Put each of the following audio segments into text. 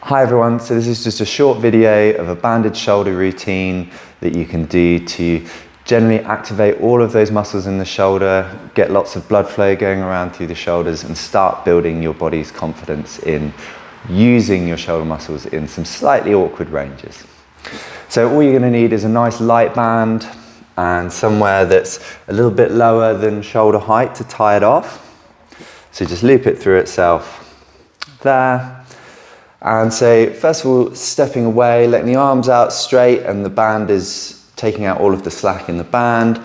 Hi everyone, so this is just a short video of a banded shoulder routine that you can do to generally activate all of those muscles in the shoulder, get lots of blood flow going around through the shoulders and start building your body's confidence in using your shoulder muscles in some slightly awkward ranges. So all you're going to need is a nice light band and somewhere that's a little bit lower than shoulder height to tie it off. So just loop it through itself there. And so first of all, stepping away, letting the arms out straight and the band is taking out all of the slack in the band.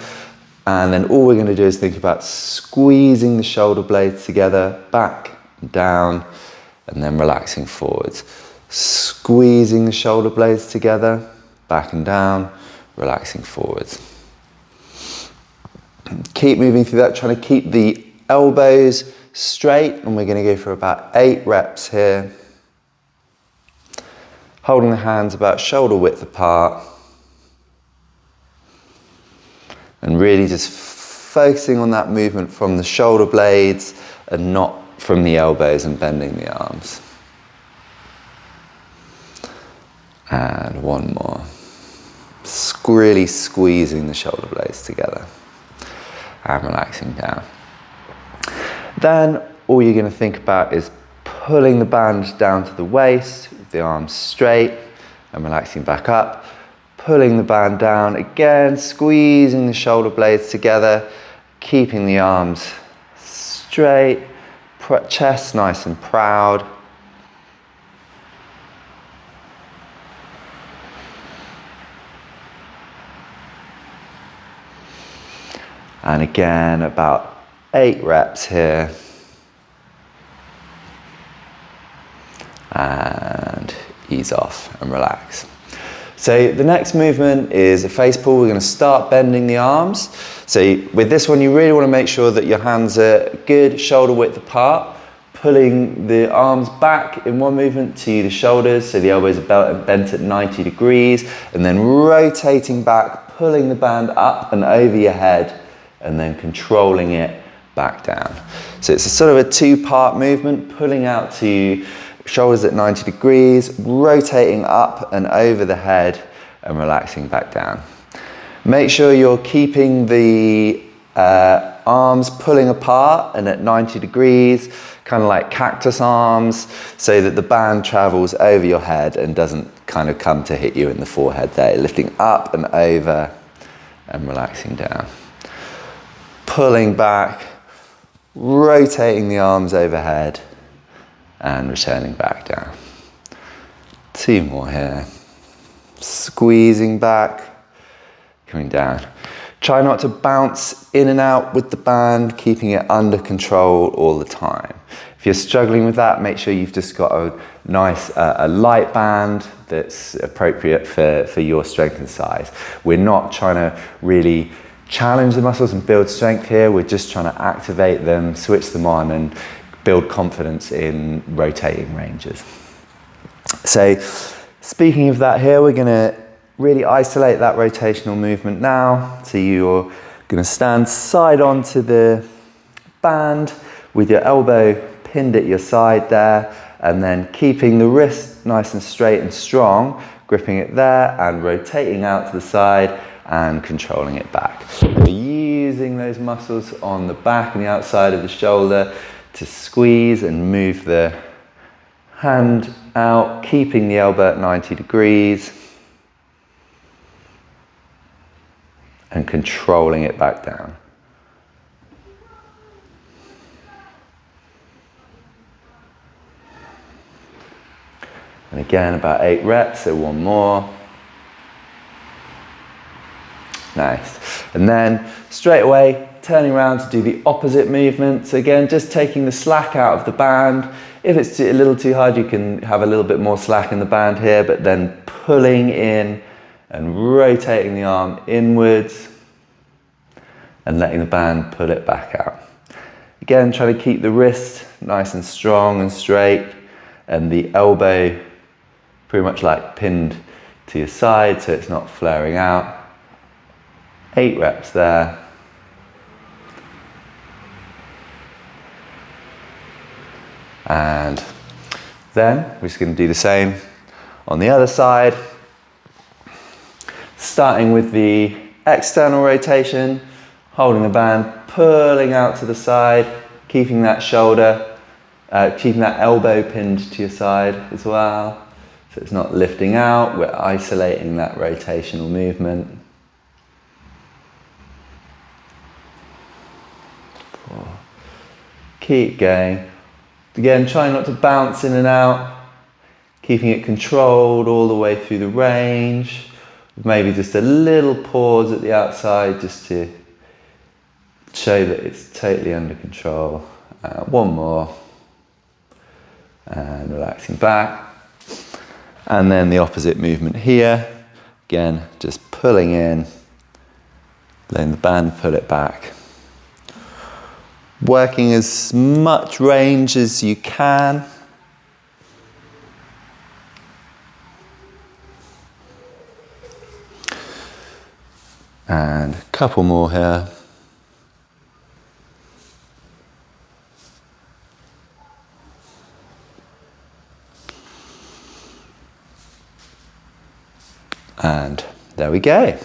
And then all we're going to do is think about squeezing the shoulder blades together, back and down, and then relaxing forwards. Squeezing the shoulder blades together, back and down, relaxing forwards. Keep moving through that, trying to keep the elbows straight, and we're going to go for about 8 reps here. Holding the hands about shoulder width apart. And really just focusing on that movement from the shoulder blades and not from the elbows and bending the arms. And one more. Really squeezing the shoulder blades together. And relaxing down. Then all you're going to think about is pulling the band down to the waist, with the arms straight and relaxing back up. Pulling the band down again, squeezing the shoulder blades together, keeping the arms straight, chest nice and proud. And again, about 8 reps here. And ease off and relax. So the next movement is a face pull. We're going to start bending the arms. So with this one, you really want to make sure that your hands are good shoulder width apart, pulling the arms back in one movement to the shoulders, so the elbows are bent at 90 degrees, and then rotating back, pulling the band up and over your head, and then controlling it back down. So it's a sort of a 2-part movement, pulling out to shoulders at 90 degrees, rotating up and over the head and relaxing back down. Make sure you're keeping the arms pulling apart and at 90 degrees, kind of like cactus arms, so that the band travels over your head and doesn't kind of come to hit you in the forehead there. Lifting up and over and relaxing down. Pulling back, rotating the arms overhead, and returning back down. 2 more here. Squeezing back, coming down. Try not to bounce in and out with the band, keeping it under control all the time. If you're struggling with that, make sure you've just got a nice, a light band that's appropriate for your strength and size. We're not trying to really challenge the muscles and build strength here. We're just trying to activate them, switch them on, and build confidence in rotating ranges. So speaking of that here, we're going to really isolate that rotational movement now. So you're going to stand side on to the band with your elbow pinned at your side there, and then keeping the wrist nice and straight and strong, gripping it there and rotating out to the side and controlling it back. So using those muscles on the back and the outside of the shoulder to squeeze and move the hand out, keeping the elbow at 90 degrees and controlling it back down. And again, about 8 reps, so 1 more. Nice. And then straight away, turning around to do the opposite movement. So again, just taking the slack out of the band. If it's a little too hard, you can have a little bit more slack in the band here, but then pulling in and rotating the arm inwards and letting the band pull it back out. Again, trying to keep the wrist nice and strong and straight and the elbow pretty much like pinned to your side so it's not flaring out. 8 reps there. And Then we're just going to do the same on the other side. Starting with the external rotation, holding the band, pulling out to the side, keeping that shoulder, keeping that elbow pinned to your side as well. So it's not lifting out, we're isolating that rotational movement. 4. Keep going. Again, try not to bounce in and out, keeping it controlled all the way through the range. Maybe just a little pause at the outside just to show that it's totally under control. One more. And relaxing back. And then the opposite movement here. Again, just pulling in, letting the band pull it back. Working as much range as you can. And a couple more here. And there we go.